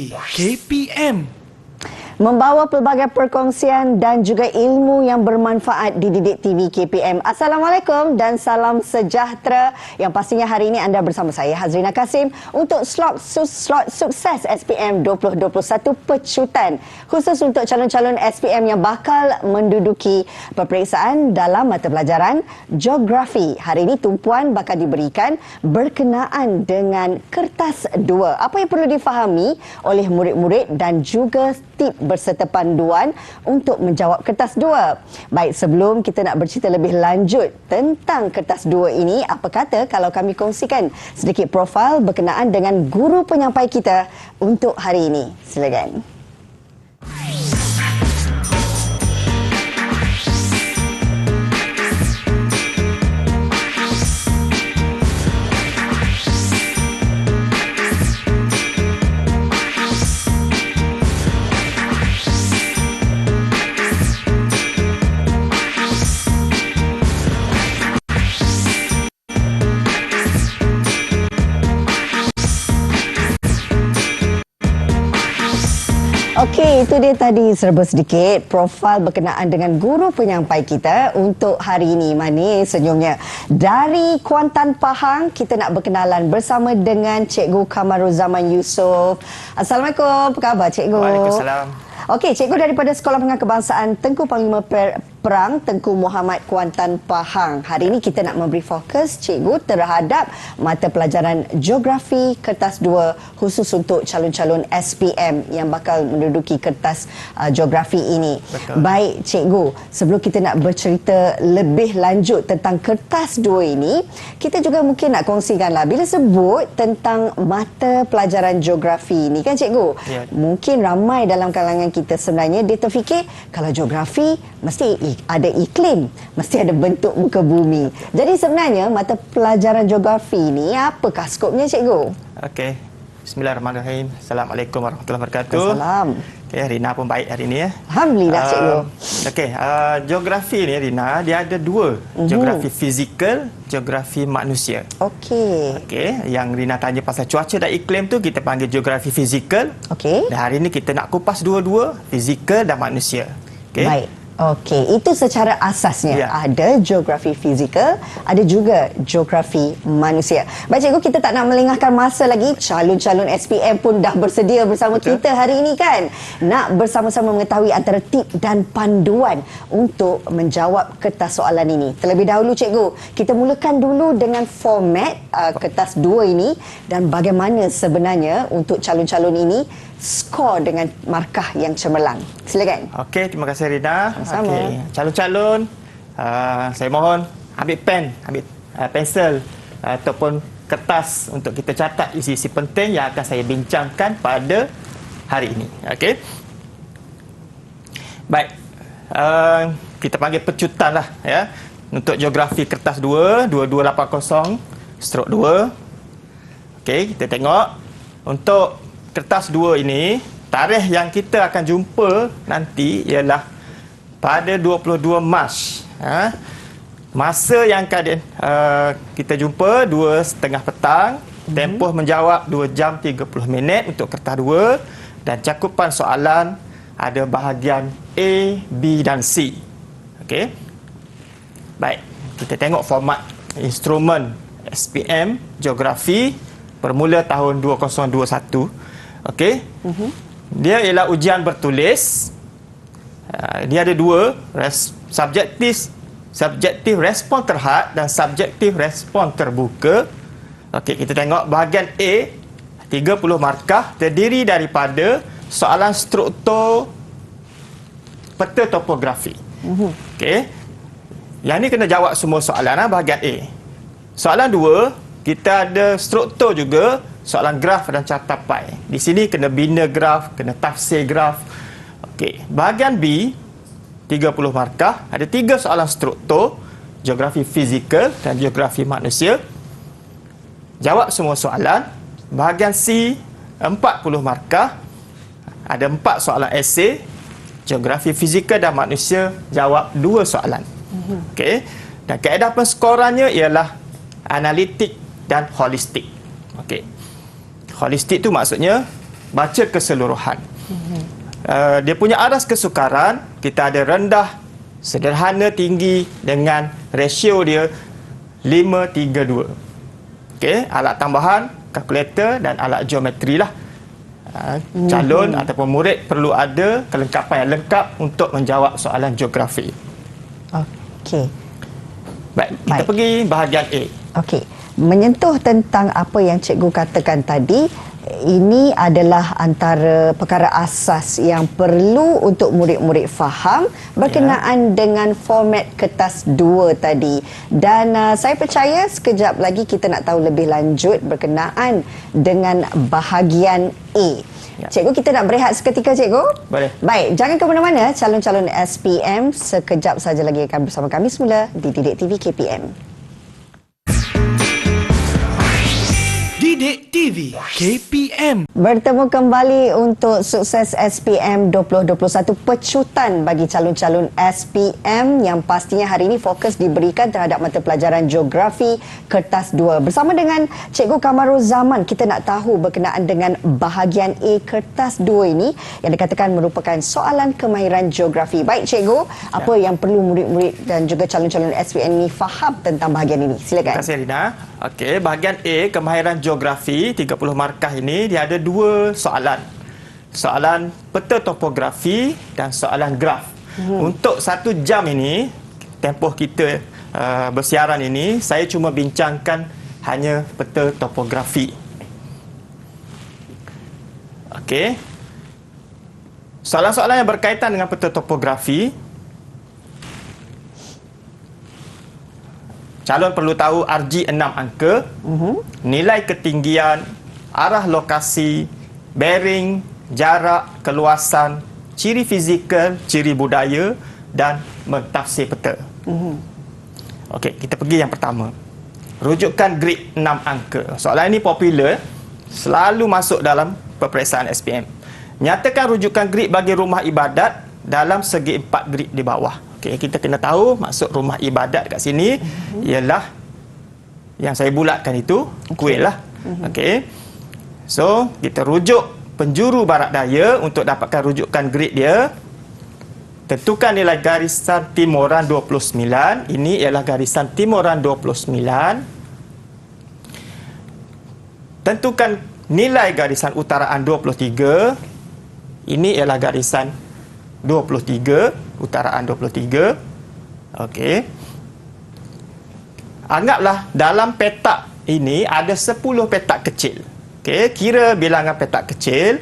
Geografi KPM. Membawa pelbagai perkongsian dan juga ilmu yang bermanfaat di Didik TV KPM. Assalamualaikum dan salam sejahtera. Yang pastinya hari ini anda bersama saya Hazrina Kasim untuk slot sukses SPM 2021 pecutan. Khusus untuk calon-calon SPM yang bakal menduduki peperiksaan dalam mata pelajaran Geografi. Hari ini tumpuan bakal diberikan berkenaan dengan kertas 2. Apa yang perlu difahami oleh murid-murid dan juga tip berserta panduan untuk menjawab kertas 2. Baik, sebelum kita nak bercerita lebih lanjut tentang kertas 2 ini, apa kata kalau kami kongsikan sedikit profil berkenaan dengan guru penyampai kita untuk hari ini. Silakan. Okey, itu dia tadi serba sedikit profil berkenaan dengan guru penyampai kita untuk hari ini. Manis senyumnya. Dari Kuantan Pahang, kita nak berkenalan bersama dengan Cikgu Kamaruzaman Yusof. Assalamualaikum, apa khabar Cikgu? Waalaikumsalam. Okey, Cikgu daripada Sekolah Menengah Kebangsaan Tengku Panglima Perang Tengku Muhammad Kuantan Pahang. Hari ini kita nak memberi fokus Cikgu terhadap mata pelajaran Geografi kertas 2 khusus untuk calon-calon SPM yang bakal menduduki kertas Geografi ini. Betul. Baik Cikgu, sebelum kita nak bercerita lebih lanjut tentang kertas 2 ini, kita juga mungkin nak kongsikanlah bila sebut tentang mata pelajaran Geografi ini kan Cikgu? Ya. Mungkin ramai dalam kalangan kita sebenarnya dia terfikir kalau geografi mesti ada iklim, mesti ada bentuk muka bumi. Jadi sebenarnya mata pelajaran geografi ini apakah skopnya Cikgu? Okey. Bismillahirrahmanirrahim. Assalamualaikum warahmatullahi wabarakatuh. Assalam. Okey, Rina pun baik hari ini ya. Alhamdulillah Cikgu. Okey, geografi ni Rina, dia ada dua. Geografi fizikal, geografi manusia. Okey. Okey, yang Rina tanya pasal cuaca dan iklim tu kita panggil geografi fizikal. Okey. Dan hari ni kita nak kupas dua-dua, fizikal dan manusia. Okey. Baik. Okey, itu secara asasnya. Ya. Ada geografi fizikal, ada juga geografi manusia. Baik Cikgu, kita tak nak melengahkan masa lagi. Calon-calon SPM pun dah bersedia bersama Betul. kita hari ini kan. Nak bersama-sama mengetahui antara tip dan panduan untuk menjawab kertas soalan ini. Terlebih dahulu Cikgu, kita mulakan dulu dengan format kertas 2 ini dan bagaimana sebenarnya untuk calon-calon ini skor dengan markah yang cemerlang. Silakan. Okey, terima kasih Rina. Sama-sama. Okey, calon-calon, saya mohon ambil pen, ambil pensel ataupun kertas untuk kita catat isi-isi penting yang akan saya bincangkan pada hari ini. Okey. Baik. Kita panggil pecutan lah ya. Untuk geografi kertas 2, 2280/2. Okey, kita tengok untuk kertas 2 ini, tarikh yang kita akan jumpa nanti ialah pada 22 Mac. Masa yang kita jumpa 2:30 petang. Tempoh menjawab 2 jam 30 minit untuk kertas 2 dan cakupan soalan ada bahagian A, B dan C. Okey. Baik, kita tengok format instrumen SPM Geografi bermula tahun 2021. Okey. Dia ialah ujian bertulis. Dia ada dua, subjektif respon terhad dan subjektif respon terbuka. Okey, kita tengok bahagian A, 30 markah terdiri daripada soalan struktur peta topografi. Okey. Yang ni kena jawab semua soalan bahagian A. Soalan 2, kita ada struktur juga, soalan graf dan carta pai. Di sini kena bina graf, kena tafsir graf. Okey, bahagian B 30 markah, ada 3 soalan struktur, geografi fizikal dan geografi manusia. Jawab semua soalan. Bahagian C 40 markah, ada 4 soalan esei, geografi fizikal dan manusia, jawab 2 soalan. Okey. Dan kaedah penskorannya ialah analitik dan holistik. Okey. Holistik tu maksudnya baca keseluruhan. Dia punya aras kesukaran, kita ada rendah, sederhana, tinggi dengan rasio dia 5:3:2. Okey, alat tambahan, kalkulator dan alat geometri lah. Calon ataupun murid perlu ada kelengkapan yang lengkap untuk menjawab soalan geografi. Okey. Baik, kita pergi bahagian A. Okey. Menyentuh tentang apa yang cikgu katakan tadi, ini adalah antara perkara asas yang perlu untuk murid-murid faham berkenaan dengan format kertas 2 tadi. Dan saya percaya sekejap lagi kita nak tahu lebih lanjut berkenaan dengan bahagian A. Ya. Cikgu, kita nak berehat seketika, cikgu? Boleh. Baik, jangan ke mana-mana. Calon-calon SPM sekejap saja lagi akan bersama kami semula di Didik TV KPM. Didik TV KPM. Bertemu kembali untuk sukses SPM 2021, pecutan bagi calon-calon SPM yang pastinya hari ini fokus diberikan terhadap mata pelajaran geografi kertas 2. Bersama dengan Cikgu Kamarul Zaman, kita nak tahu berkenaan dengan bahagian A kertas 2 ini yang dikatakan merupakan soalan kemahiran geografi. Baik cikgu, apa yang perlu murid-murid dan juga calon-calon SPM ini faham tentang bahagian ini? Silakan. Terima kasih Rina. Okey, bahagian A kemahiran geografi 30 markah ini dia ada dua soalan. Soalan peta topografi dan soalan graf. Untuk 1 jam ini, tempoh kita bersiaran ini, saya cuma bincangkan hanya peta topografi. Okey. Soalan-soalan yang berkaitan dengan peta topografi, calon perlu tahu RG 6 angka, nilai ketinggian, arah lokasi, bearing, jarak, keluasan, ciri fizikal, ciri budaya dan mentafsir peta. Okey, kita pergi yang pertama. Rujukan grid 6 angka. Soalan ini popular, selalu masuk dalam peperiksaan SPM. Nyatakan rujukan grid bagi rumah ibadat dalam segi 4 grid di bawah. Okey, kita kena tahu maksud rumah ibadat kat sini ialah yang saya bulatkan itu kuil lah. Okey. So, kita rujuk penjuru barat daya untuk dapatkan rujukan grid dia. Tentukan nilai garisan timuran 29. Ini ialah garisan timuran 29. Tentukan nilai garisan utaraan 23. Ini ialah garisan 23, utaraan 23. Okey. Anggaplah dalam petak ini ada 10 petak kecil. Okey, kira bilangan petak kecil.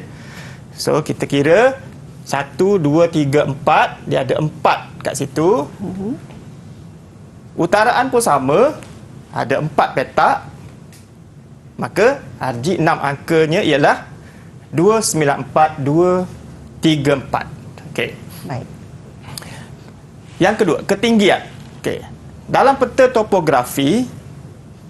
So, kita kira 1, 2, 3, 4. Dia ada 4 kat situ. Utaraan pun sama. Ada 4 petak. Maka, RG 6 angkanya ialah 294, 234. Okey. Baik. Yang kedua, ketinggian. Okey. Dalam peta topografi,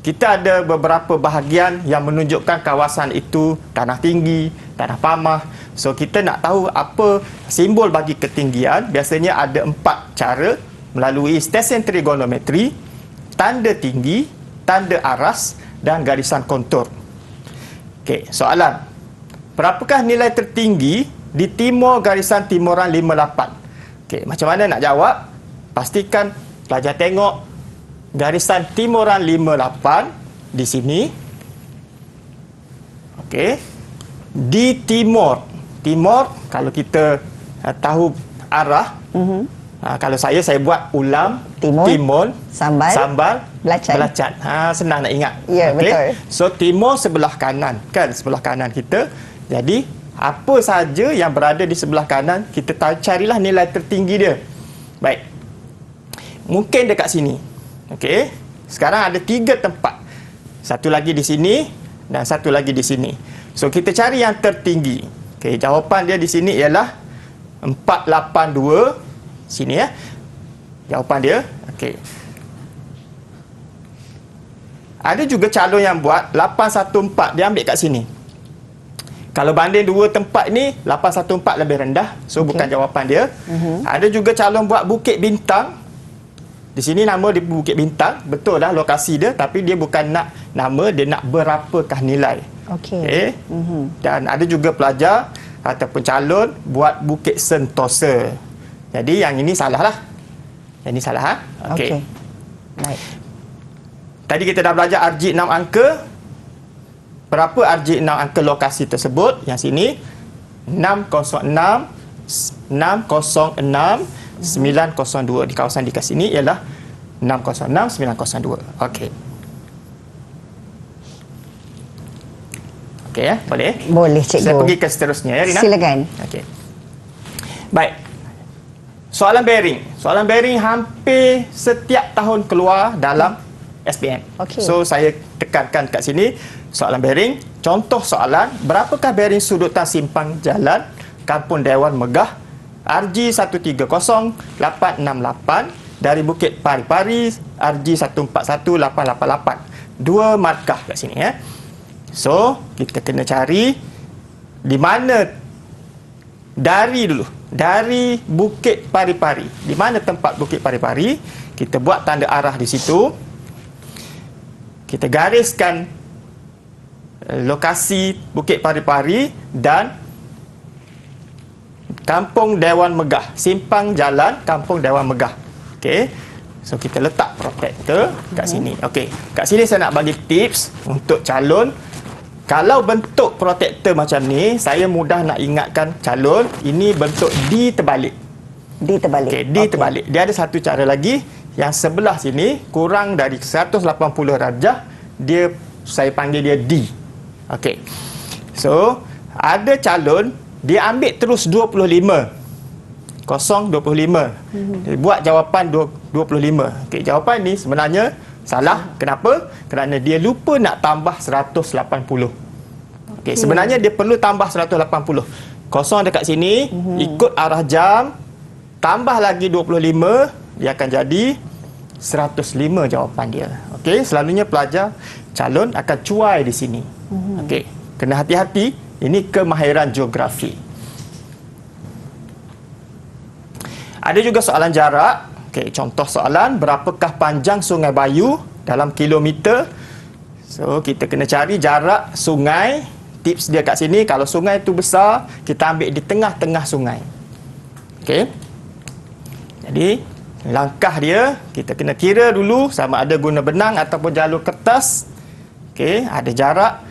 kita ada beberapa bahagian yang menunjukkan kawasan itu tanah tinggi, tanah pamah. So, kita nak tahu apa simbol bagi ketinggian. Biasanya ada 4 cara melalui stesen trigonometri, tanda tinggi, tanda aras dan garisan kontur. Okey, soalan. Berapakah nilai tertinggi di timur garisan timuran 58? Okey, macam mana nak jawab? Pastikan pelajar tengok garisan timuran 58 di sini. Okey. Di timur. Timur, kalau kita tahu arah, kalau saya buat ulam, timun, sambal, belacan. Senang nak ingat. Ya, okey? betul. So, timur sebelah kanan, kan? Sebelah kanan kita. Jadi, apa saja yang berada di sebelah kanan, kita carilah nilai tertinggi dia. Baik. Mungkin dekat sini. Okey. Sekarang ada 3 tempat. Satu lagi di sini dan satu lagi di sini. So, kita cari yang tertinggi. Okey, jawapan dia di sini ialah 482. Sini ya. Jawapan dia. Okey. Ada juga calon yang buat 814. Dia ambil kat sini. Kalau banding 2 tempat ni, 814 lebih rendah. So, bukan jawapan dia. Ada juga calon buat Bukit Bintang. Di sini nama dia Bukit Bintang. Betul lah lokasi dia. Tapi dia bukan nak nama, dia nak berapakah nilai. Okey. Dan ada juga pelajar ataupun calon buat Bukit Sentosa. Jadi yang ini salah lah. Yang ini salah. Okey. Baik. Tadi kita dah belajar RG 6 angka. Berapa RG 6 angka lokasi tersebut? Yang sini 606 902. Di kawasan di kat sini ialah 606 902. Okey. Okey ya, boleh? Boleh, cikgu. Saya pergi ke seterusnya ya, Rina. Silakan. Okey. Baik. Soalan bearing. Soalan bearing hampir setiap tahun keluar dalam SPM. Okey. So saya tekankan kat sini soalan bearing. Contoh soalan, berapakah bearing sudutan simpang jalan Kampung Dewan Megah RG 130868 dari Bukit Pari-Pari RG 141888. Dua markah kat sini ya. So, kita kena cari di mana dari Bukit Pari-Pari. Di mana tempat Bukit Pari-Pari? Kita buat tanda arah di situ. Kita gariskan lokasi Bukit Pari-Pari dan Kampung Dewan Megah, simpang jalan Kampung Dewan Megah. Okey. So kita letak protektor kat sini. Okey. Kat sini saya nak bagi tips untuk calon. Kalau bentuk protektor macam ni, saya mudah nak ingatkan calon, ini bentuk D terbalik. D terbalik. Okey, D terbalik. Dia ada satu cara lagi, yang sebelah sini kurang dari 180 darjah, saya panggil dia D. Okey. So, ada calon dia ambil terus 25. 025. Dia buat jawapan 25. Okey, jawapan ni sebenarnya salah. Kenapa? Kerana dia lupa nak tambah 180. Okey, sebenarnya dia perlu tambah 180. Kosong dekat sini, ikut arah jam, tambah lagi 25, dia akan jadi 105 jawapan dia. Okey, selalunya pelajar calon akan cuai di sini. Okey, kena hati-hati. Ini kemahiran geografi. Ada juga soalan jarak. Okey, contoh soalan, berapakah panjang Sungai Bayu dalam kilometer? So, kita kena cari jarak sungai. Tips dia kat sini, kalau sungai itu besar, kita ambil di tengah-tengah sungai. Okey. Jadi, langkah dia, kita kena kira dulu sama ada guna benang ataupun jalur kertas. Okey, ada jarak.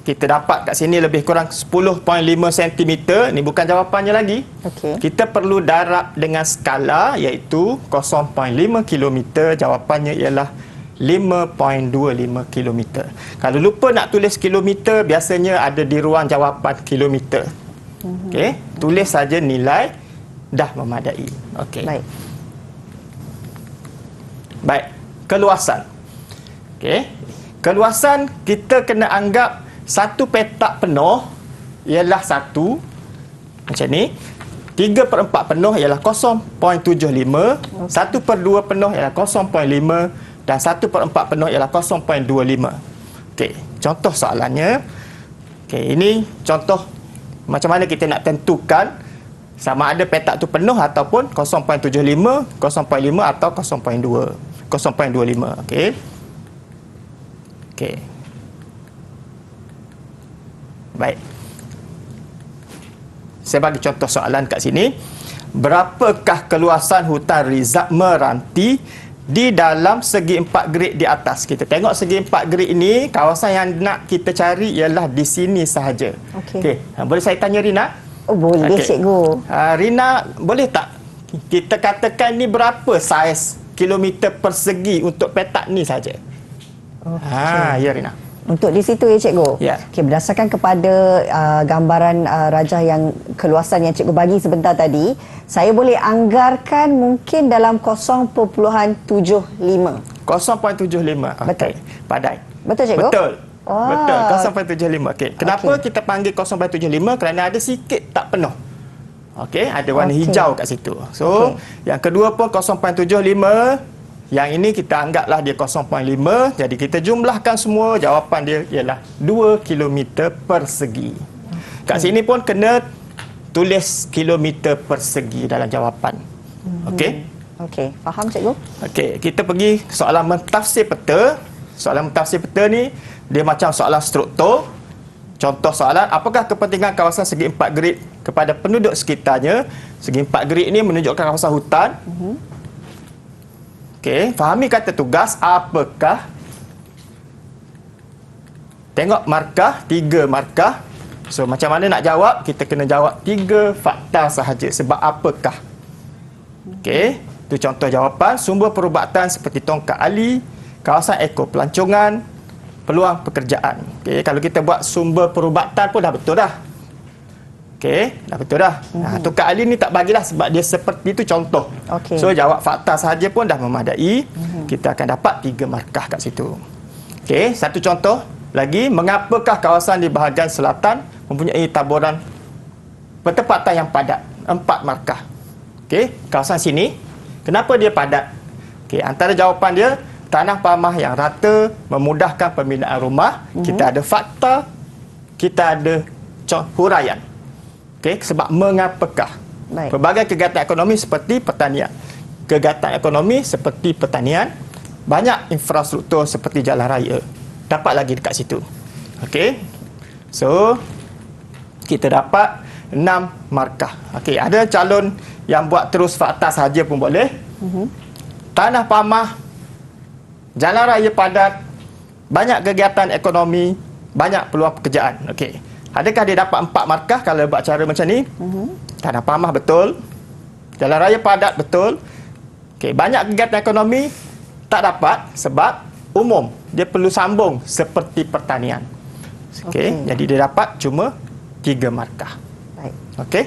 Kita dapat kat sini lebih kurang 10.5 cm. Ini bukan jawapannya lagi. Okey. Kita perlu darab dengan skala iaitu 0.5 km. Jawapannya ialah 5.25 km. Kalau lupa nak tulis kilometer, biasanya ada di ruang jawapan kilometer. Okey, tulis saja nilai, dah memadai. Okey. Baik. Keluasan. Okey. Keluasan kita kena anggap satu petak penuh ialah 1 macam ni. 3/4 penuh ialah 0.75, 1/2 penuh ialah 0.5 dan 1/4 penuh ialah 0.25. Okey, contoh soalannya. Okey, ini contoh macam mana kita nak tentukan sama ada petak tu penuh ataupun 0.75, 0.5 atau 0.2, 0.25. Okey. Okey. Baik. Saya bagi contoh soalan kat sini. Berapakah keluasan hutan Rizab Meranti di dalam segi 4 grid di atas? Kita tengok segi 4 grid ini, kawasan yang nak kita cari ialah di sini sahaja. Okey. Boleh saya tanya Rina? Oh, boleh, cikgu. Rina, boleh tak kita katakan ni berapa saiz kilometer persegi untuk petak ni saja? Ya Rina. Untuk di situ ya cikgu. Ya. Okey, berdasarkan kepada gambaran rajah yang keluasan yang cikgu bagi sebentar tadi, saya boleh anggarkan mungkin dalam 0.75. 0.75. Okey. Padai. Betul cikgu? Betul. Oh. Betul. 0.75. Okey. Kenapa kita panggil 0.75? Kerana ada sikit tak penuh. Okey, ada warna hijau kat situ. So, yang kedua pun 0.75. Yang ini kita anggaplah dia 0.5. Jadi kita jumlahkan semua, jawapan dia ialah 2 km persegi. Kat sini pun kena tulis kilometer persegi dalam jawapan. Okey? Okey, faham cikgu? Okey, kita pergi soalan mentafsir peta. Soalan mentafsir peta ni dia macam soalan struktur. Contoh soalan, apakah kepentingan kawasan segi 4 grid kepada penduduk sekitarnya? Segi 4 grid ini menunjukkan kawasan hutan. Okey, fahami kata tugas, apakah? Tengok markah, 3 markah. So, macam mana nak jawab? Kita kena jawab 3 fakta sahaja. Sebab apakah? Okey, itu contoh jawapan. Sumber perubatan seperti tongkat ali, kawasan ekopelancongan, peluang pekerjaan. Okey, kalau kita buat sumber perubatan pun dah betul dah. Okey, dah betul dah. Tongkat ali ni tak bagilah sebab dia seperti itu contoh. Okey. So, jawab fakta sahaja pun dah memadai. Kita akan dapat 3 markah kat situ. Okey, satu contoh lagi, mengapakah kawasan di bahagian selatan mempunyai taburan pertempatan yang padat? 4 markah. Okey, kawasan sini, kenapa dia padat? Okey, antara jawapan dia, tanah pamah yang rata memudahkan pembinaan rumah. Kita ada fakta, kita ada huraian. Okey, sebab mengapakah? Baik. Pelbagai kegiatan ekonomi seperti pertanian. Kegiatan ekonomi seperti pertanian, banyak infrastruktur seperti jalan raya. Dapat lagi dekat situ. Okey. So, kita dapat 6 markah. Okey, ada calon yang buat terus fakta sahaja pun boleh. Tanah pamah, jalan raya padat, banyak kegiatan ekonomi, banyak peluang pekerjaan. Okey. Adakah dia dapat 4 markah kalau buat cara macam ni? Tanah pamah betul. Jalan raya padat betul. Okey, banyak kegiatan ekonomi tak dapat sebab umum. Dia perlu sambung seperti pertanian. Okey, jadi dia dapat cuma 3 markah. Baik. Okey.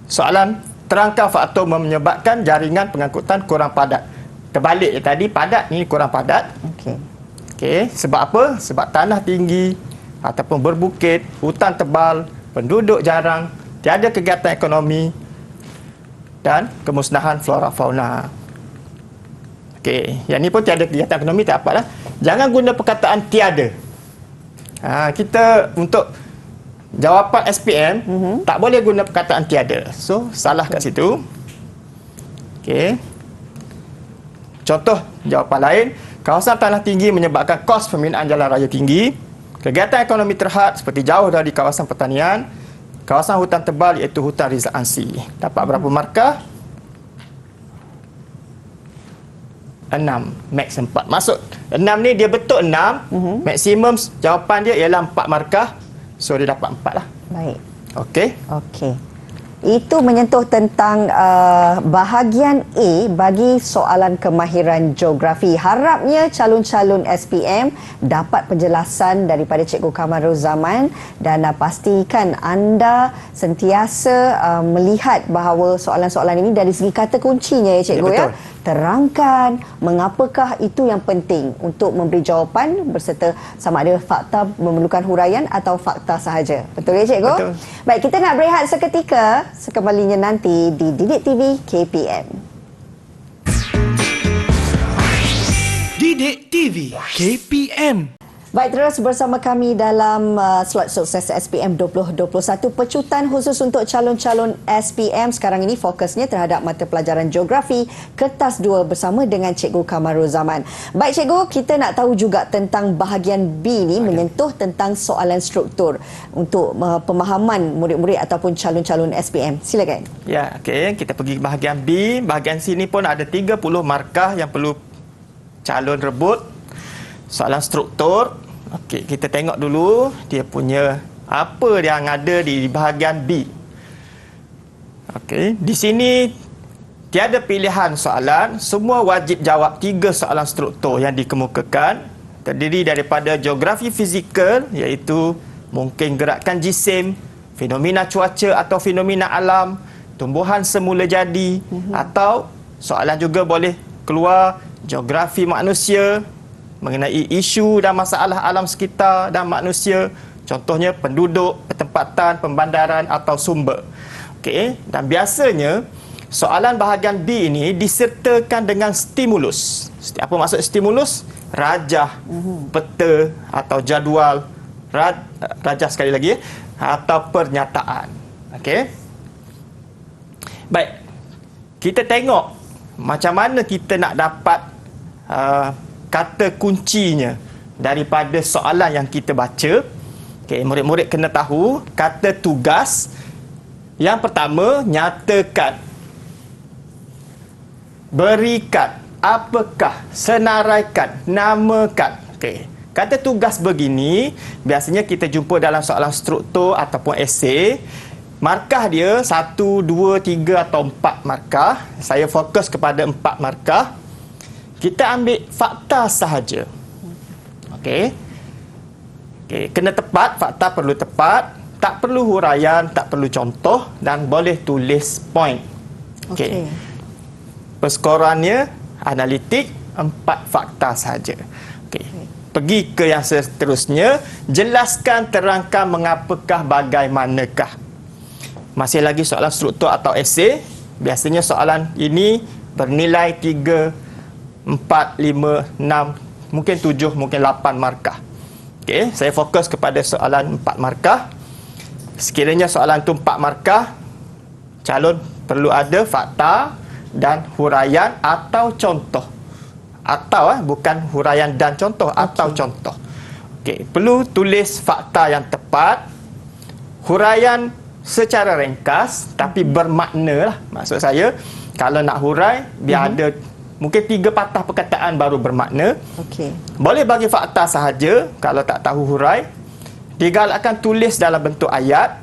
Soalan, terangkan faktor menyebabkan jaringan pengangkutan kurang padat. Terbalik tadi, padat ni kurang padat. Okey. Okey, sebab apa? Sebab tanah tinggi ataupun berbukit, hutan tebal, penduduk jarang, tiada kegiatan ekonomi dan kemusnahan flora fauna. Okey, yang ni pun tiada kegiatan ekonomi tak apalah. Jangan guna perkataan tiada. Kita untuk jawapan SPM tak boleh guna perkataan tiada. So, salah kat situ. Okey. Contoh jawapan lain, kawasan tanah tinggi menyebabkan kos pembinaan jalan raya tinggi. Kegiatan ekonomi terhad seperti jauh dari kawasan pertanian. Kawasan hutan tebal iaitu hutan Rizal Ansi. Dapat berapa markah? 6, max 4. Maksud 6 ni dia betul 6, maksimum jawapan dia ialah 4 markah. So dia dapat 4 lah. Baik. Okey. Okey. Itu menyentuh tentang bahagian A bagi soalan kemahiran geografi. Harapnya calon-calon SPM dapat penjelasan daripada Cikgu Kamarul Zaman dan pastikan anda sentiasa melihat bahawa soalan-soalan ini dari segi kata kuncinya ya Cikgu ya. Terangkan mengapakah itu yang penting untuk memberi jawapan berserta sama ada fakta memerlukan huraian atau fakta sahaja. Betul ya Cikgu? Betul. Baik, kita nak berehat seketika. Sekembalinya nanti di Didik TV KPM. Didik TV KPM. Baik, terus bersama kami dalam slot sukses SPM 2021. Pecutan khusus untuk calon-calon SPM sekarang ini fokusnya terhadap mata pelajaran geografi kertas 2 bersama dengan Cikgu Kamarul Zaman. Baik Cikgu, kita nak tahu juga tentang bahagian B ni menyentuh tentang soalan struktur untuk pemahaman murid-murid ataupun calon-calon SPM. Silakan. Ya, okey, kita pergi ke bahagian B. Bahagian sini pun ada 30 markah yang perlu calon rebut. Soalan struktur. Okey, kita tengok dulu dia punya apa yang ada di bahagian B. Okey, di sini tiada pilihan soalan, semua wajib jawab 3 soalan struktur yang dikemukakan. Terdiri daripada geografi fizikal iaitu mungkin gerakan jisim, fenomena cuaca atau fenomena alam, tumbuhan semula jadi atau soalan juga boleh keluar geografi manusia mengenai isu dan masalah alam sekitar dan manusia, contohnya penduduk, pertempatan, pembandaran atau sumber. Okey, dan biasanya soalan bahagian B ini disertakan dengan stimulus. Apa maksud stimulus? Rajah, peta atau jadual, rajah sekali lagi atau pernyataan. Okey. Baik. Kita tengok macam mana kita nak dapat kata kuncinya daripada soalan yang kita baca. Okey, murid-murid kena tahu kata tugas. Yang pertama, nyatakan, berikan, apakah, senaraikan, namakan. Okey. Kata tugas begini biasanya kita jumpa dalam soalan struktur ataupun esei. Markah dia 1, 2, 3 atau 4 markah. Saya fokus kepada 4 markah. Kita ambil fakta sahaja. Okey. Okey, kena tepat, fakta perlu tepat, tak perlu huraian, tak perlu contoh dan boleh tulis point. Okey. Perskorannya analitik 4 fakta sahaja. Okey. Pergi ke yang seterusnya, jelaskan, terangkan mengapakah, bagaimanakah. Masih lagi soalan struktur atau esei. Biasanya soalan ini bernilai 3, 4, 5, 6, mungkin 7, mungkin 8 markah. Okey, saya fokus kepada soalan 4 markah. Sekiranya soalan itu 4 markah, calon perlu ada fakta dan huraian atau contoh. Atau bukan huraian dan contoh, atau contoh. Okey, perlu tulis fakta yang tepat, huraian secara ringkas tapi bermakna lah. Maksud saya, kalau nak hurai biar ada mungkin 3 patah perkataan baru bermakna. Okey. Boleh bagi fakta sahaja kalau tak tahu hurai. Digalakkan tulis dalam bentuk ayat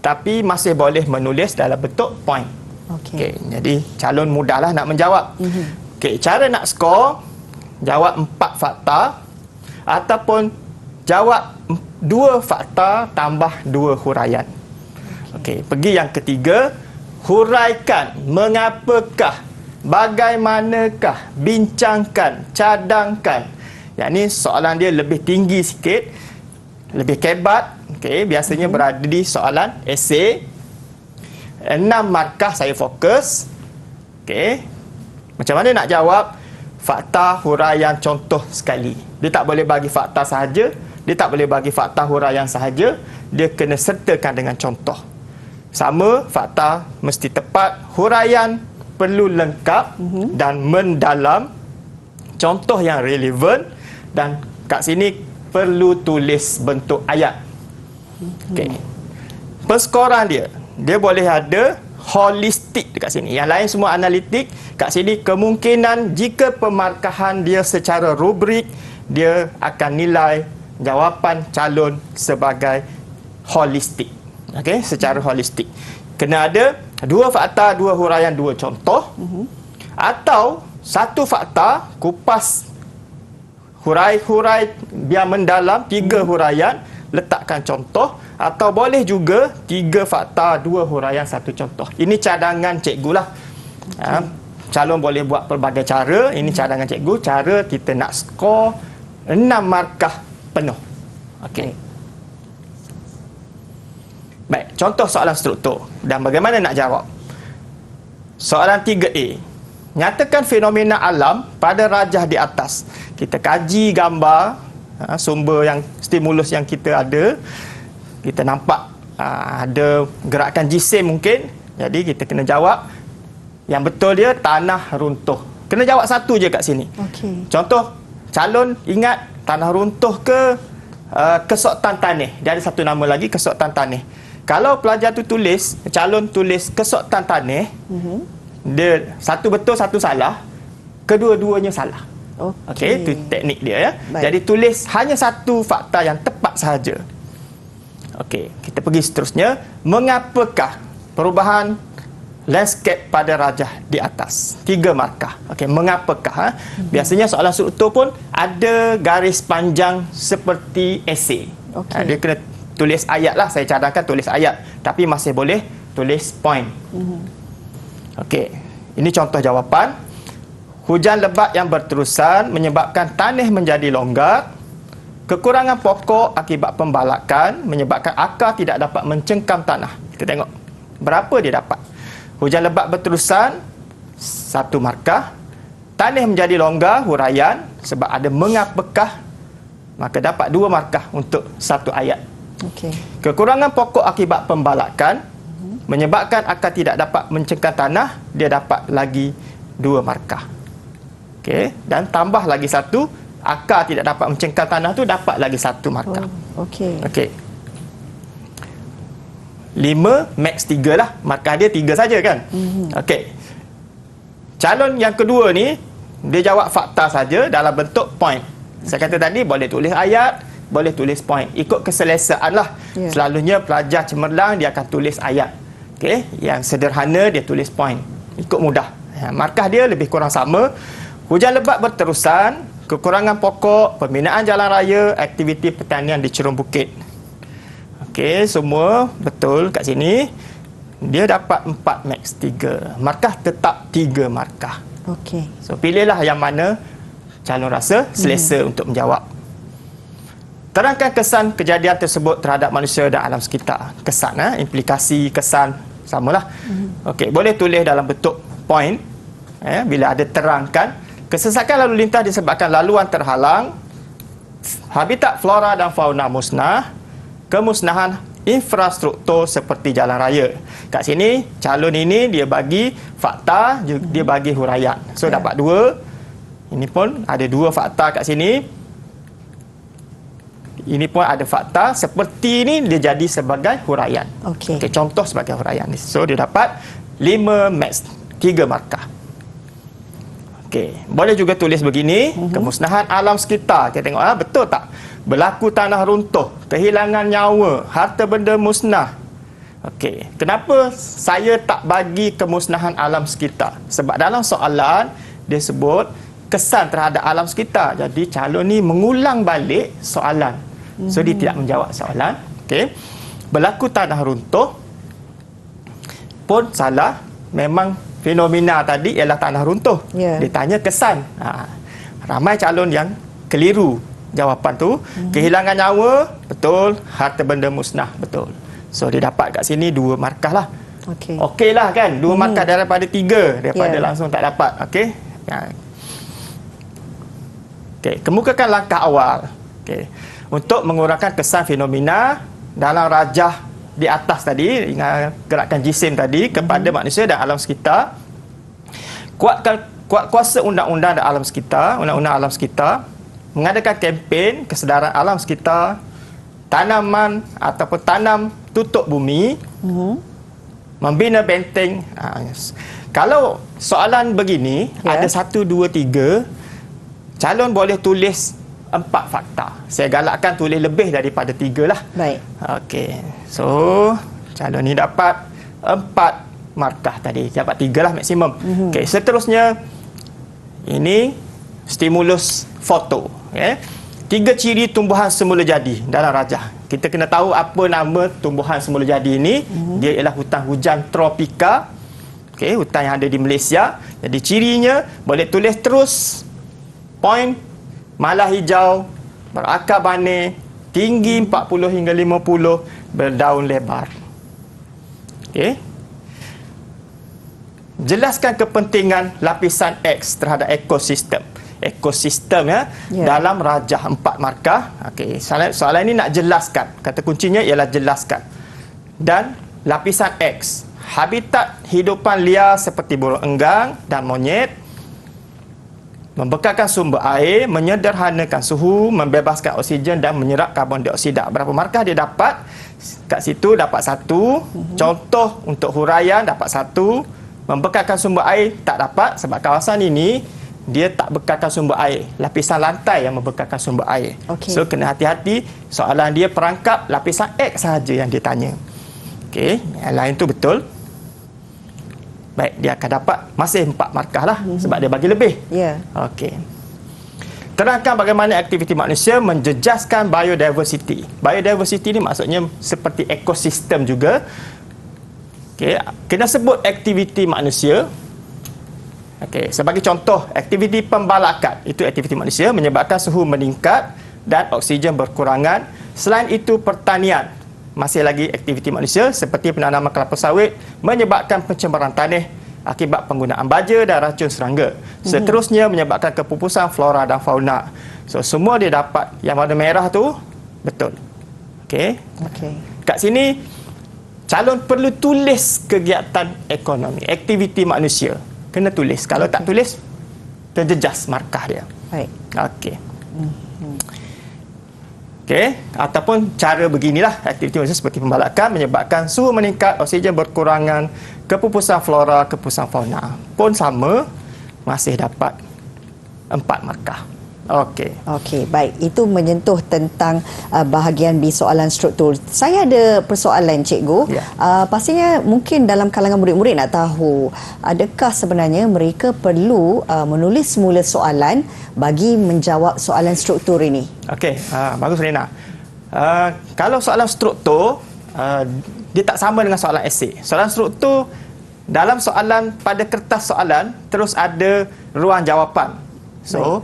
tapi masih boleh menulis dalam bentuk point. Okey, jadi calon mudahlah nak menjawab. Okey, cara nak skor, jawab 4 fakta ataupun jawab 2 fakta tambah 2 huraian. Okey, pergi yang ketiga, huraikan mengapakah, bagaimanakah, bincangkan, cadangkan. Yang ni soalan dia lebih tinggi sikit, lebih kebat. Okey, biasanya berada di soalan esei. 6 markah saya fokus. Okey. Macam mana nak jawab? Fakta, huraian, contoh sekali. Dia tak boleh bagi fakta sahaja, dia tak boleh bagi fakta huraian sahaja, dia kena sertakan dengan contoh. Sama, fakta mesti tepat, huraian perlu lengkap dan mendalam, contoh yang relevan, dan kat sini perlu tulis bentuk ayat. Okey. Perskoran dia boleh ada holistik dekat sini. Yang lain semua analitik. Kat sini kemungkinan jika pemarkahan dia secara rubrik, dia akan nilai jawapan calon sebagai holistik. Okey, secara holistik. Kena ada 2 fakta, 2 huraian, 2 contoh. Atau 1 fakta, kupas hurai biar mendalam, 3 huraian, letakkan contoh. Atau boleh juga 3 fakta, 2 huraian, 1 contoh. Ini cadangan cikgu lah. Calon boleh buat pelbagai cara. Ini cadangan cikgu, cara kita nak skor 6 markah penuh. Okey. Baik, contoh soalan struktur dan bagaimana nak jawab. Soalan 3A. Nyatakan fenomena alam pada rajah di atas. Kita kaji gambar sumber yang stimulus yang kita ada. Kita nampak ada gerakan jisim mungkin. Jadi kita kena jawab yang betul dia tanah runtuh. Kena jawab satu je kat sini. Okey. Contoh, calon ingat tanah runtuh ke kesotan tanah. Dia ada satu nama lagi, kesotan tanah. Kalau pelajar tu tulis, calon tulis kesotan tanah, dia satu betul, satu salah, kedua-duanya salah. Okey, itu teknik dia ya. Baik. Jadi tulis hanya satu fakta yang tepat sahaja. Okey, kita pergi seterusnya. Mengapakah perubahan landscape pada rajah di atas? 3 markah. Okey, mengapakah? Biasanya soalan struktur pun ada garis panjang seperti esei. Dia kena tulis ayat lah. Saya cadangkan tulis ayat, tapi masih boleh tulis point. Okey, ini contoh jawapan. Hujan lebat yang berterusan menyebabkan tanah menjadi longgar. Kekurangan pokok akibat pembalakan menyebabkan akar tidak dapat mencengkam tanah. Kita tengok berapa dia dapat. Hujan lebat berterusan, 1 markah. Tanah menjadi longgar, huraian, sebab ada mengapakah, maka dapat 2 markah untuk 1 ayat. Okey. Kekurangan pokok akibat pembalakan menyebabkan akar tidak dapat mencengkam tanah, dia dapat lagi 2 markah. Okey, dan tambah lagi 1 akar tidak dapat mencengkal tanah tu dapat lagi 1 markah. Okey. Okey. 5 max 3 lah. Markah dia 3 saja kan. Okey. Calon yang kedua ni dia jawab fakta saja dalam bentuk point. Saya kata tadi boleh tulis ayat, boleh tulis point. Ikut keselesaan lah. Selalunya pelajar cemerlang dia akan tulis ayat. Okey, yang sederhana dia tulis point. Ikut mudah. Markah dia lebih kurang sama. Hujan lebat berterusan, kekurangan pokok, pembinaan jalan raya, aktiviti pertanian di Cerung Bukit. Okey, semua betul kat sini. Dia dapat 4 max 3. Markah tetap 3 markah. Okey. So pilihlah yang mana calon rasa selesa untuk menjawab. Terangkan kesan kejadian tersebut terhadap manusia dan alam sekitar. Kesan, implikasi, kesan, samalah. Okey, boleh tulis dalam bentuk point. Bila ada terangkan, kesesakan lalu lintas disebabkan laluan terhalang, habitat flora dan fauna musnah, kemusnahan infrastruktur seperti jalan raya. Kat sini, calon ini dia bagi fakta, dia bagi huraian. So, dapat 2. Ini pun ada 2 fakta kat sini. Ini pun ada fakta. Seperti ini, dia jadi sebagai huraian. Okey. Contoh sebagai huraian. So, dia dapat 5 max 3 markah. Okey. Boleh juga tulis begini. Kemusnahan alam sekitar. Kita tengok, betul tak? Berlaku tanah runtuh, kehilangan nyawa, harta benda musnah. Okey, kenapa saya tak bagi kemusnahan alam sekitar? Sebab dalam soalan dia sebut kesan terhadap alam sekitar. Jadi calon ni mengulang balik soalan. So dia tidak menjawab soalan. Okey. Berlaku tanah runtuh pun salah. Memang fenomena tadi ialah tanah runtuh. Dia tanya kesan. Ramai calon yang keliru jawapan tu. Kehilangan nyawa, betul. Harta benda musnah, betul. So dia dapat kat sini 2 markah lah. Okey lah kan, 2 markah daripada 3, daripada langsung tak dapat. Okey. Okey, kemukakan langkah awal. Okey. Untuk mengurangkan kesan fenomena dalam rajah di atas tadi, gerakan jisim tadi kepada manusia dan alam sekitar. Kuat kuasa undang-undang dan alam sekitar, undang-undang alam sekitar. Mengadakan kempen kesedaran alam sekitar, tanaman ataupun tanam tutup bumi, membina benteng. Kalau soalan begini, ada 1, 2, 3, calon boleh tulis 4 fakta. Saya galakkan tulis lebih daripada 3 lah. Baik. Okey. So, calon ni dapat 4 markah tadi. Dapat 3 lah maksimum. Okey, seterusnya ini stimulus foto. 3 ciri tumbuhan semula jadi dalam rajah. Kita kena tahu apa nama tumbuhan semula jadi ini. Dia ialah hutan hujan tropika. Okey, hutan yang ada di Malaysia. Jadi cirinya boleh tulis terus point, malah hijau, berakar banig, tinggi 40 hingga 50, berdaun lebar. Okey. Jelaskan kepentingan lapisan X terhadap ekosistem. Ekosistem dalam rajah 4 markah. Okey, soalan ini nak jelaskan. Kata kuncinya ialah jelaskan. Dan lapisan X, habitat hidupan liar seperti burung enggang dan monyet, membekalkan sumber air, menyederhanakan suhu, membebaskan oksigen dan menyerap karbon dioksida. Berapa markah dia dapat? Kat situ dapat 1. Contoh untuk huraian dapat 1. Membekalkan sumber air tak dapat sebab kawasan ini dia tak bekalkan sumber air. Lapisan lantai yang membekalkan sumber air. So kena hati-hati. Soalan dia perangkap lapisan X sahaja yang dia tanya. Okey, yang lain tu betul. Baik, dia akan dapat masih 4 markah lah sebab dia bagi lebih. Okey. Terangkan bagaimana aktiviti manusia menjejaskan biodiversity. Biodiversity ni maksudnya seperti ekosistem juga. Okey, kena sebut aktiviti manusia. Okey, sebagai contoh, aktiviti pembalakan itu aktiviti manusia menyebabkan suhu meningkat dan oksigen berkurangan. Selain itu, pertanian masih lagi aktiviti manusia seperti penanaman kelapa sawit menyebabkan pencemaran tanah akibat penggunaan baja dan racun serangga. Seterusnya menyebabkan kepupusan flora dan fauna. So semua dia dapat. Yang warna merah tu betul. Okey. Kat sini calon perlu tulis kegiatan ekonomi, aktiviti manusia. Kena tulis. Kalau tak tulis, terjejas markah dia. Baik. Okey. Okey, ataupun cara beginilah, aktiviti manusia seperti pembalakan menyebabkan suhu meningkat, oksigen berkurangan, kepupusan flora, kepupusan fauna. Pun sama, masih dapat 4 markah. Okey. Okey, baik. Itu menyentuh tentang bahagian B soalan struktur. Saya ada persoalan, Cikgu. Ya. Pastinya mungkin dalam kalangan murid-murid nak tahu, adakah sebenarnya mereka perlu menulis semula soalan bagi menjawab soalan struktur ini? Okey, bagus Rina. Kalau soalan struktur, dia tak sama dengan soalan esei. Soalan struktur, dalam soalan pada kertas soalan terus ada ruang jawapan. So,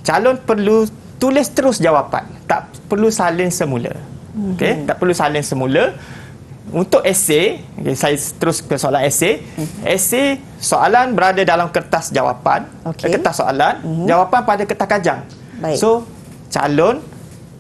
calon perlu tulis terus jawapan, tak perlu salin semula. Okey, tak perlu salin semula. Untuk esei, saya terus ke soalan esei. Esei, soalan berada dalam kertas jawapan, kertas soalan, jawapan pada kertas kajang. Baik. So, calon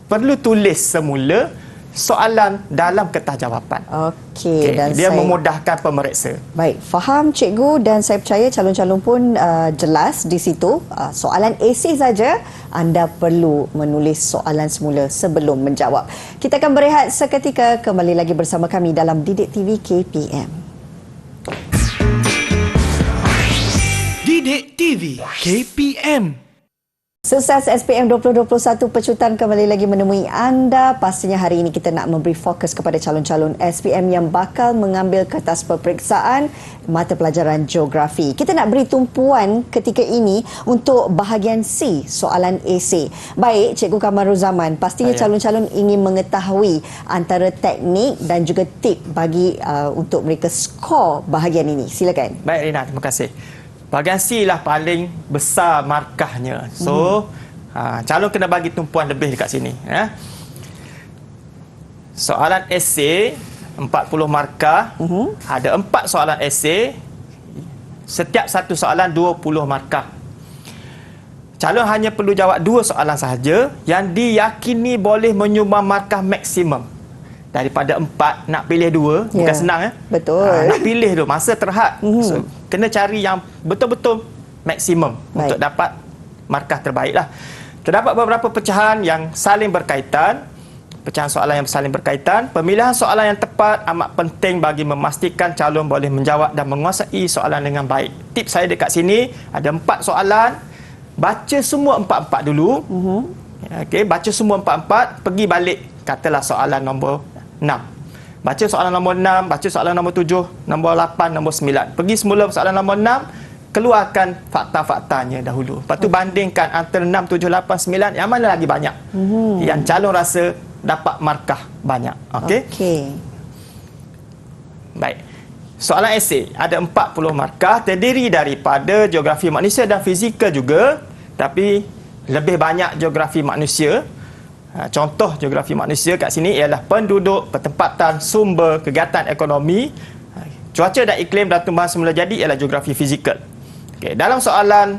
perlu tulis semula soalan dalam kertas jawapan. Okey, dan dia saya memudahkan pemeriksa. Baik, faham Cikgu, dan saya percaya calon-calon pun jelas di situ. Soalan esei saja anda perlu menulis soalan semula sebelum menjawab. Kita akan berehat seketika, kembali lagi bersama kami dalam Didik TV KPM. Didik TV KPM. Sukses SPM 2021 pecutan kembali lagi menemui anda. Pastinya hari ini kita nak memberi fokus kepada calon-calon SPM yang bakal mengambil kertas peperiksaan mata pelajaran geografi. Kita nak beri tumpuan ketika ini untuk bahagian C, soalan esei. Baik, Cikgu Kamarul Zaman, pastinya calon-calon ingin mengetahui antara teknik dan juga tip bagi untuk mereka skor bahagian ini. Silakan. Baik Rina, terima kasih. Bahagian C lah paling besar markahnya. So, calon kena bagi tumpuan lebih dekat sini. Soalan esei 40 markah. Ada 4 soalan esei. Setiap satu soalan 20 markah. Calon hanya perlu jawab 2 soalan sahaja yang diyakini boleh menyumbang markah maksimum. Daripada 4 nak pilih 2 bukan senang. Betul. Nak pilih tu masa terhad. So, kena cari yang betul-betul maksimum untuk dapat markah terbaik lah. Terdapat beberapa pecahan yang saling berkaitan. Pecahan soalan yang saling berkaitan. Pemilihan soalan yang tepat amat penting bagi memastikan calon boleh menjawab dan menguasai soalan dengan baik. Tips saya dekat sini, ada 4 soalan. Baca semua 4-4 dulu. Okey, baca semua 4-4, pergi balik katalah soalan nombor 6. Baca soalan nombor 6, baca soalan nombor 7, nombor 8, nombor 9. Pergi semula soalan nombor 6, keluarkan fakta-faktanya dahulu. Lepas tu bandingkan antara 6, 7, 8, 9, yang mana lagi banyak. Yang calon rasa dapat markah banyak. Okey. Baik. Soalan esei ada 40 markah, terdiri daripada geografi manusia dan fizikal juga, tapi lebih banyak geografi manusia. Contoh geografi manusia kat sini ialah penduduk, pertempatan, sumber, kegiatan ekonomi, cuaca dan iklim dan tumbuhan semula jadi ialah geografi fizikal. Okay. Dalam soalan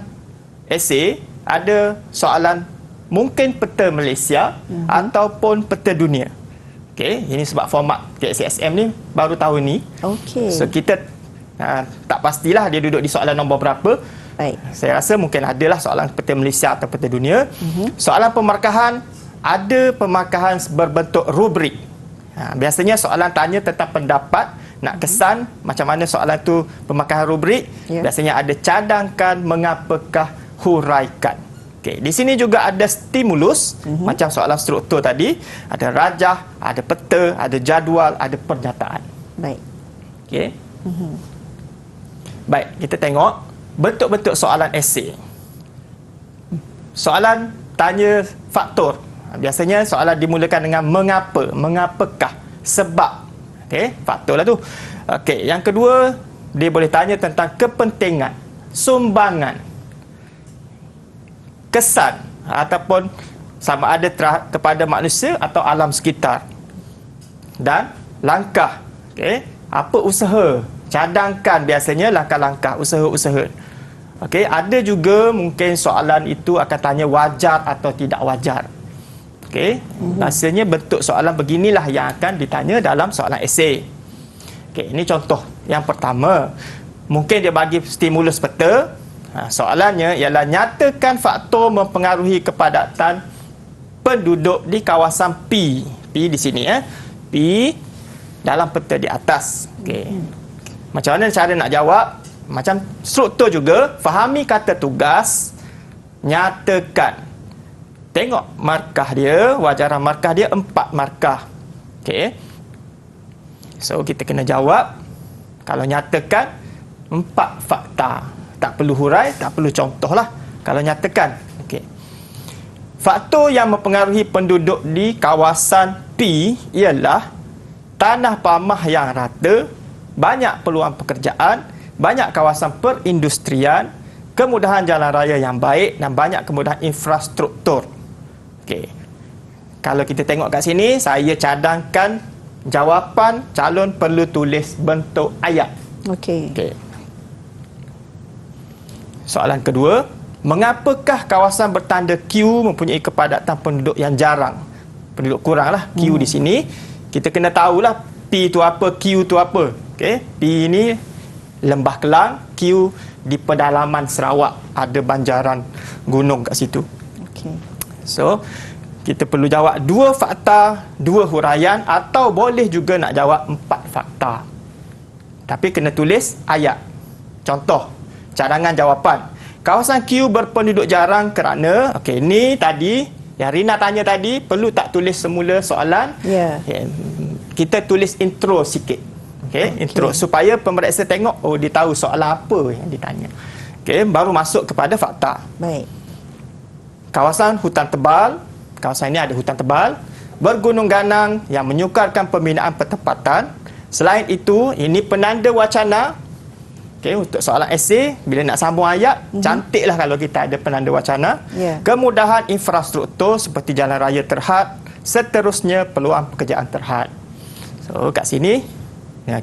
esei ada soalan mungkin peta Malaysia ataupun peta dunia. Okay. Ini sebab format KSSM ni baru tahun ni. Okay. So kita tak pastilah dia duduk di soalan nombor berapa. Baik. Saya rasa mungkin adalah soalan peta Malaysia atau peta dunia. Soalan pemarkahan, ada pemarkahan berbentuk rubrik. Biasanya soalan tanya tentang pendapat, nak kesan macam mana soalan tu pemarkahan rubrik. Biasanya ada cadangkan, mengapakah, huraikan. Okay. Di sini juga ada stimulus, macam soalan struktur tadi. Ada rajah, ada peta, ada jadual, ada pernyataan. Baik. Okay. Baik, kita tengok bentuk-bentuk soalan esei. Soalan tanya faktor. Biasanya soalan dimulakan dengan mengapa, mengapakah, sebab. Okey, faktor lah tu. Okey, yang kedua, dia boleh tanya tentang kepentingan, sumbangan, kesan ataupun sama ada kepada manusia atau alam sekitar. Dan langkah. Okey, apa usaha? Cadangkan biasanya langkah-langkah, usaha-usaha. Okey, ada juga mungkin soalan itu akan tanya wajar atau tidak wajar. Okey, rasanya bentuk soalan beginilah yang akan ditanya dalam soalan esei. Okey, ini contoh yang pertama. Mungkin dia bagi stimulus peta. Soalannya ialah nyatakan faktor mempengaruhi kepadatan penduduk di kawasan P. P di sini P dalam peta di atas. Okey. Macam mana cara nak jawab? Macam struktur juga, fahami kata tugas, nyatakan. Tengok markah dia, wajaran markah dia 4 markah. Okey. So kita kena jawab. Kalau nyatakan 4 fakta. Tak perlu hurai, tak perlu contoh lah. Kalau nyatakan. Okey. Faktor yang mempengaruhi penduduk di kawasan P ialah tanah pamah yang rata, banyak peluang pekerjaan, banyak kawasan perindustrian, kemudahan jalan raya yang baik dan banyak kemudahan infrastruktur. Okey. Kalau kita tengok kat sini, saya cadangkan jawapan calon perlu tulis bentuk ayat. Okey. Okey. Soalan kedua, mengapakah kawasan bertanda Q mempunyai kepadatan penduduk yang jarang? Penduduk kurang lah Q di sini. Kita kena tahulah P tu apa, Q tu apa. Okey. P ini Lembah Kelang, Q di pedalaman Sarawak, ada banjaran gunung kat situ. Okey. So, kita perlu jawab 2 fakta, 2 huraian atau boleh juga nak jawab 4 fakta. Tapi kena tulis ayat. Contoh, cadangan jawapan. Kawasan Q berpenduduk jarang kerana, okey, ni tadi yang Rina tanya tadi, perlu tak tulis semula soalan? Ya. Okay. Kita tulis intro sikit. Okey, intro supaya pemeriksa tengok, oh dia tahu soalan apa yang ditanya. Okey, baru masuk kepada fakta. Baik. Kawasan hutan tebal, kawasan ini ada hutan tebal, bergunung ganang yang menyukarkan pembinaan pertempatan. Selain itu, ini penanda wacana. Okey, untuk soalan esei, bila nak sambung ayat, cantiklah kalau kita ada penanda wacana. Ya. Kemudahan infrastruktur seperti jalan raya terhad, seterusnya peluang pekerjaan terhad. So, kat sini, ya,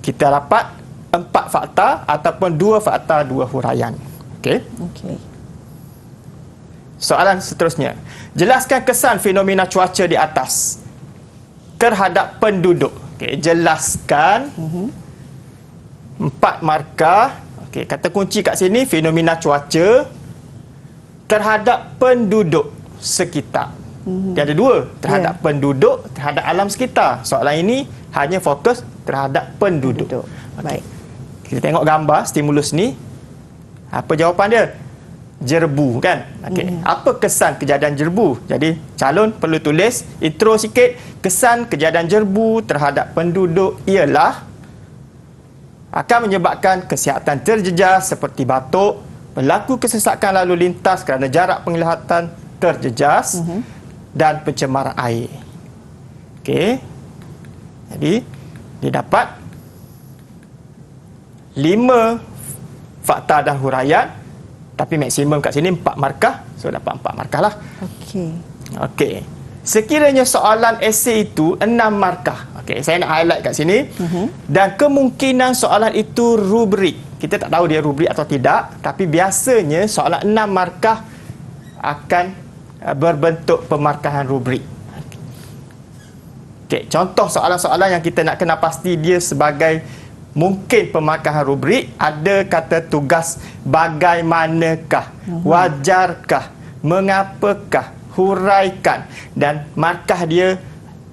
kita dapat 4 fakta ataupun 2 fakta, 2 huraian. Okey. Okey. Soalan seterusnya. Jelaskan kesan fenomena cuaca di atas terhadap penduduk. Okey, jelaskan 4 markah. Okey, kata kunci kat sini fenomena cuaca terhadap penduduk sekitar. Dia ada 2, terhadap penduduk, terhadap alam sekitar. Soalan ini hanya fokus terhadap penduduk. Baik. Kita tengok gambar stimulus ni. Apa jawapan dia? Jerbu, kan? Okey. Apa kesan kejadian jerbu? Jadi calon perlu tulis intro sikit. Kesan kejadian jerbu terhadap penduduk ialah akan menyebabkan kesihatan terjejas seperti batuk, berlaku kesesakan lalu lintas kerana jarak penglihatan terjejas dan pencemaran air. Okey. Jadi dia dapat 5 fakta dan huraian, tapi maksimum kat sini 4 markah. So dapat 4 markah lah. Okey. Okey. Sekiranya soalan esei itu 6 markah. Okey, saya nak highlight kat sini. Dan kemungkinan soalan itu rubrik. Kita tak tahu dia rubrik atau tidak, tapi biasanya soalan 6 markah akan berbentuk pemarkahan rubrik. Okey, contoh soalan-soalan yang kita nak kena pasti dia sebagai mungkin pemarkahan rubrik, ada kata tugas bagaimanakah, wajarkah, mengapakah, huraikan, dan markah dia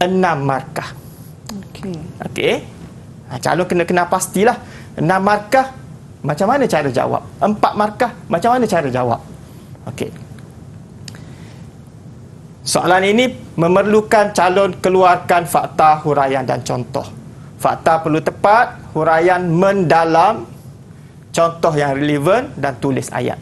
6 markah. Okey. Okey. Calon kena pastilah 6 markah macam mana cara jawab, 4 markah macam mana cara jawab. Okey. Soalan ini memerlukan calon keluarkan fakta, huraian dan contoh. Fakta perlu tepat, huraian mendalam, contoh yang relevan dan tulis ayat.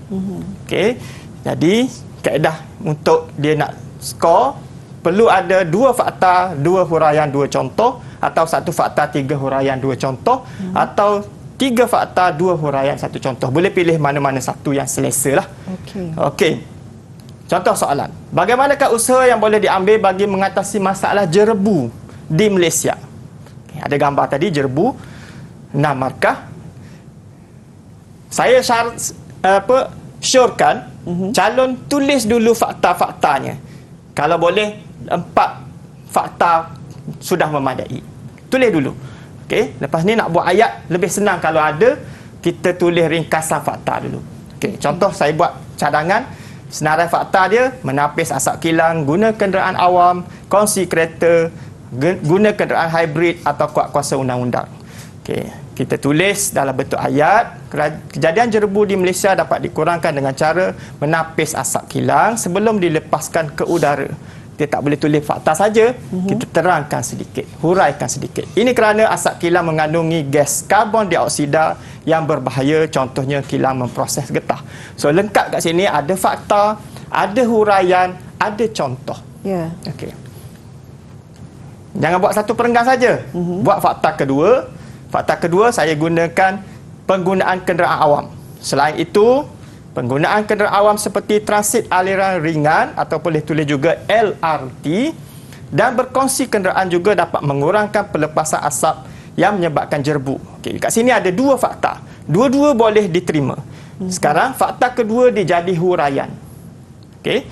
Okey. Jadi kaedah untuk dia nak skor perlu ada 2 fakta, 2 huraian, 2 contoh, atau 1 fakta, 3 huraian, 2 contoh, atau 3 fakta, 2 huraian, 1 contoh. Boleh pilih mana-mana satu yang selesa lah. Okey. Okey. Contoh soalan. Bagaimanakah usaha yang boleh diambil bagi mengatasi masalah jerbu di Malaysia? Okay, ada gambar tadi jerbu 6 markah. Saya syorkan calon tulis dulu fakta-faktanya. Kalau boleh 4 fakta sudah memadai. Tulis dulu. Okey, lepas ni nak buat ayat lebih senang kalau ada kita tulis ringkasan fakta dulu. Okey, contoh saya buat cadangan. Senarai fakta dia, menapis asap kilang, guna kenderaan awam, kongsi kereta, guna kenderaan hybrid atau kuat kuasa undang-undang. Okey, kita tulis dalam bentuk ayat, kejadian jerebu di Malaysia dapat dikurangkan dengan cara menapis asap kilang sebelum dilepaskan ke udara. Kita tak boleh tulis fakta saja, kita terangkan sedikit, huraikan sedikit. Ini kerana asap kilang mengandungi gas karbon dioksida yang berbahaya, contohnya kilang memproses getah. So lengkap kat sini ada fakta, ada huraian, ada contoh. Ya. Okey. Jangan buat satu perenggan saja. Buat fakta kedua. Fakta kedua saya gunakan penggunaan kenderaan awam. Selain itu, penggunaan kenderaan awam seperti transit aliran ringan atau boleh tulis juga LRT dan berkongsi kenderaan juga dapat mengurangkan pelepasan asap yang menyebabkan jerebu. Okey, kat sini ada dua fakta. Dua-dua boleh diterima. Sekarang fakta kedua dia jadi huraian. Okey.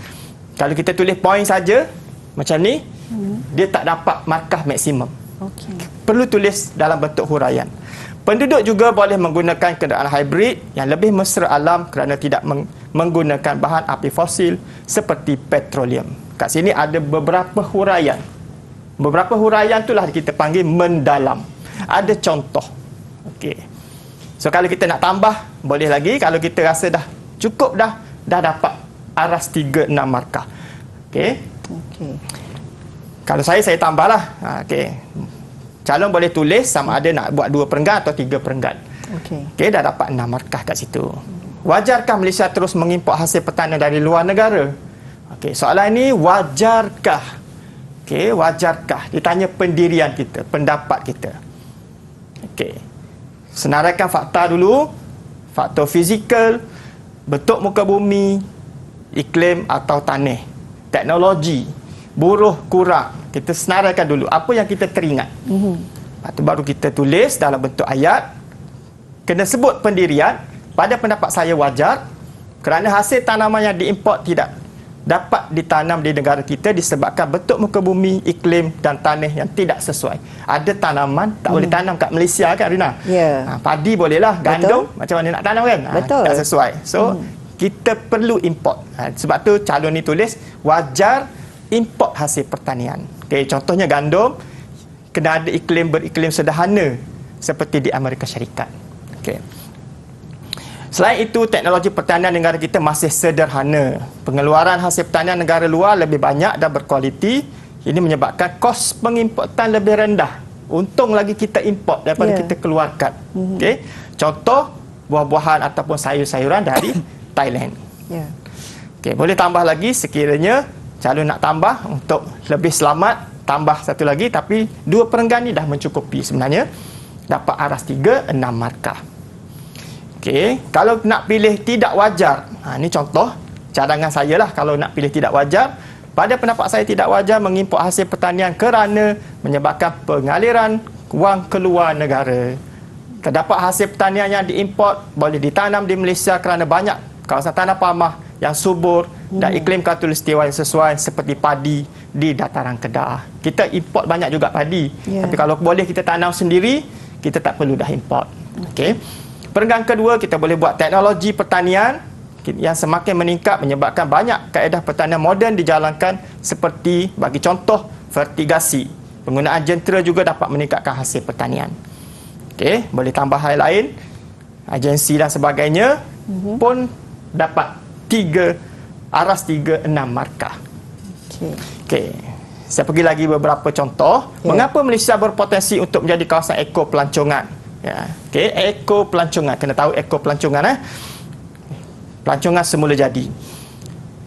Kalau kita tulis poin saja macam ni, dia tak dapat markah maksimum. Okey. Perlu tulis dalam bentuk huraian. Penduduk juga boleh menggunakan kenderaan hybrid yang lebih mesra alam kerana tidak menggunakan bahan api fosil seperti petroleum. Kat sini ada beberapa huraian. Beberapa huraian itulah kita panggil mendalam. Ada contoh. Okey. So kalau kita nak tambah, boleh lagi. Kalau kita rasa dah cukup dah dapat aras 36 markah. Okey. Okey. Kalau saya tambahlah. Okey. Calon boleh tulis sama ada nak buat 2 perenggan atau 3 perenggan. Okey. Okey, dah dapat 6 markah kat situ. Wajarkah Malaysia terus mengimport hasil pertanian dari luar negara? Okey, soalan ini wajarkah? Okey, wajarkah? Ditanya pendirian kita, pendapat kita. Okey. Senaraikan fakta dulu. Faktor fizikal, bentuk muka bumi, iklim atau tanah, teknologi, buruh kurang. Kita senaraikan dulu apa yang kita teringat. Lepas tu baru kita tulis dalam bentuk ayat. Kena sebut pendirian. Pada pendapat saya wajar kerana hasil tanaman yang diimport tidak dapat ditanam di negara kita disebabkan bentuk muka bumi, iklim dan tanah yang tidak sesuai. Ada tanaman tak boleh tanam kat Malaysia kan Rina? Ya. Padi bolehlah, gandum macam mana nak tanam kan? Betul. Tak sesuai. So kita perlu import. Sebab tu calon ni tulis wajar import hasil pertanian. Okay, contohnya gandum kena ada beriklim sederhana seperti di Amerika Syarikat. Okay. Selain itu, teknologi pertanian negara kita masih sederhana. Pengeluaran hasil pertanian negara luar lebih banyak dan berkualiti. Ini menyebabkan kos pengimportan lebih rendah. Untung lagi kita import daripada kita keluarkan. Okay. Contoh, buah-buahan ataupun sayur-sayuran dari Thailand. Ya. Okay, boleh tambah lagi sekiranya calon nak tambah untuk lebih selamat, tambah satu lagi, tapi 2 perenggan ni dah mencukupi sebenarnya. Dapat aras 6 markah. Okey, kalau nak pilih tidak wajar, ini contoh cadangan saya lah. Kalau nak pilih tidak wajar, pada pendapat saya tidak wajar mengimport hasil pertanian kerana menyebabkan pengaliran wang keluar negara. Terdapat hasil pertanian yang diimport boleh ditanam di Malaysia kerana banyak kawasan tanah pamah yang subur dan iklim khatulistiwa yang sesuai seperti padi di dataran Kedah. Kita import banyak juga padi. Tapi kalau boleh kita tanam sendiri, kita tak perlu dah import. Okey. Perenggan kedua, kita boleh buat teknologi pertanian yang semakin meningkat menyebabkan banyak kaedah pertanian moden dijalankan seperti bagi contoh vertigasi. Penggunaan jentera juga dapat meningkatkan hasil pertanian. Okey, boleh tambah hal lain. Agensi dan sebagainya pun dapat 3 aras 36 markah. Okey. Saya pergi lagi beberapa contoh. Mengapa Malaysia berpotensi untuk menjadi kawasan eko pelancongan? Ya, okey, eko pelancongan. Kena tahu eko pelancongan Pelancongan semula jadi.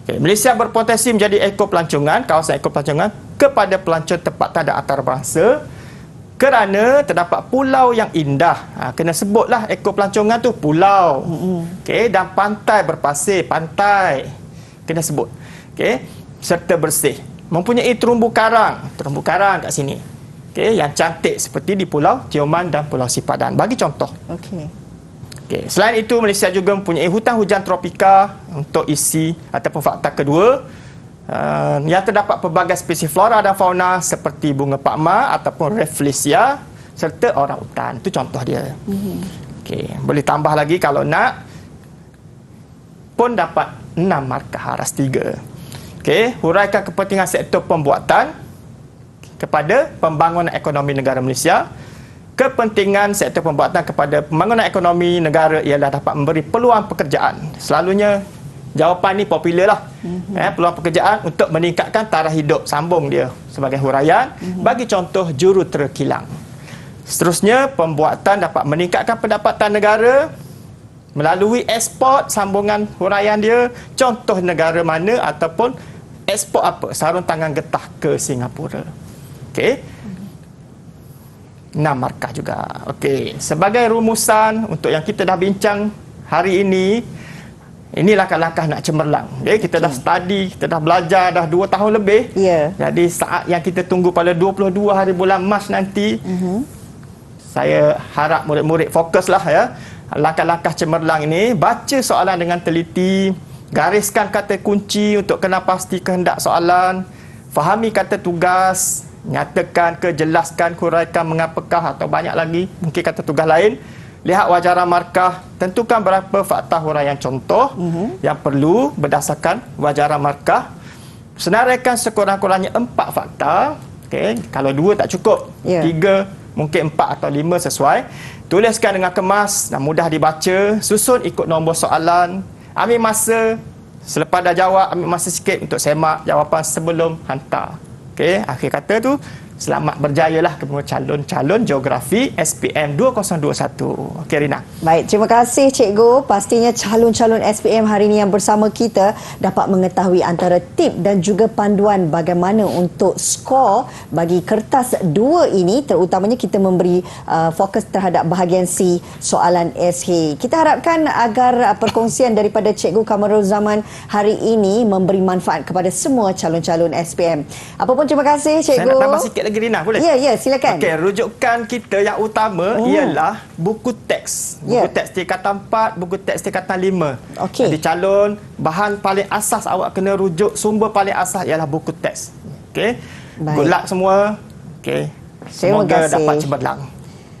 Okay. Malaysia berpotensi menjadi eko pelancongan, kawasan eko pelancongan kepada pelancong tempatan dan antarabangsa kerana terdapat pulau yang indah. Kena sebutlah eko pelancongan tu pulau. Okey, dan pantai berpasir, pantai. Kena sebut. Okey, serta bersih. Mempunyai terumbu karang kat sini. Okey, yang cantik seperti di Pulau Tioman dan Pulau Sipadan. Bagi contoh. Okey. Okay. Selain itu, Malaysia juga mempunyai hutan hujan tropika untuk isi ataupun fakta kedua. Yang terdapat pelbagai spesies flora dan fauna seperti bunga pakma ataupun Rafflesia serta orang utan. Itu contoh dia. Okey, boleh tambah lagi kalau nak pun dapat 6 markah aras 3. Okey, huraikan kepentingan sektor pembuatan kepada pembangunan ekonomi negara Malaysia. Kepentingan sektor pembuatan kepada pembangunan ekonomi negara ialah dapat memberi peluang pekerjaan. Selalunya jawapan ni popular lah. Peluang pekerjaan untuk meningkatkan taraf hidup. Sambung dia sebagai huraian. Bagi contoh jurutera kilang. Seterusnya, pembuatan dapat meningkatkan pendapatan negara melalui ekspor. Sambungan huraian dia, contoh negara mana ataupun ekspor apa, sarung tangan getah ke Singapura. Okey, 6 markah juga. Okey, sebagai rumusan untuk yang kita dah bincang hari ini, ini langkah-langkah nak cemerlang. Okay, kita dah study, kita dah belajar dah 2 tahun lebih. Jadi saat yang kita tunggu pada 22 hari bulan Mac nanti, saya harap murid-murid fokuslah ya. Langkah-langkah cemerlang ini, baca soalan dengan teliti, gariskan kata kunci untuk kena pasti kehendak soalan, fahami kata tugas, nyatakan ke, jelaskan, huraikan mengapakah atau banyak lagi mungkin kata tugas lain. Lihat wajaran markah, tentukan berapa fakta huraian contoh yang perlu berdasarkan wajaran markah. Senaraikan sekurang-kurangnya 4 fakta. Okay. Kalau 2 tak cukup, 3, mungkin 4 atau 5 sesuai. Tuliskan dengan kemas dan mudah dibaca. Susun ikut nombor soalan. Ambil masa, selepas dah jawab, ambil masa sikit untuk semak jawapan sebelum hantar. Okey, akhir kata tu, selamat berjayalah kepada calon-calon geografi SPM 2021. Okey, Rina. Baik, terima kasih Cikgu. Pastinya calon-calon SPM hari ini yang bersama kita dapat mengetahui antara tip dan juga panduan bagaimana untuk skor bagi kertas 2 ini, terutamanya kita memberi fokus terhadap bahagian C soalan SH. Kita harapkan agar perkongsian daripada Cikgu Kamarul Zaman hari ini memberi manfaat kepada semua calon-calon SPM. Apapun, terima kasih Cikgu. Saya nak tambah sikit lagi, Rina, boleh? Ya, silakan. Okey, rujukan kita yang utama ialah buku teks. Buku teks tingkatan 4, buku teks tingkatan 5. Okey. Jadi calon, bahan paling asas awak kena rujuk, sumber paling asas ialah buku teks. Okey. Good luck semua. Okey. Semoga dapat cemerlang.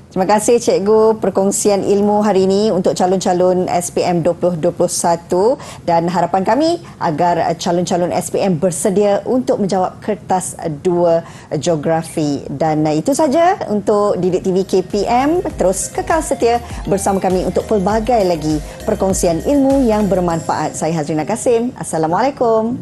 Terima kasih Cikgu perkongsian ilmu hari ini untuk calon-calon SPM 2021, dan harapan kami agar calon-calon SPM bersedia untuk menjawab kertas 2 geografi. Dan itu saja untuk Didik TV KPM. Terus kekal setia bersama kami untuk pelbagai lagi perkongsian ilmu yang bermanfaat. Saya Hazrina Kasim. Assalamualaikum.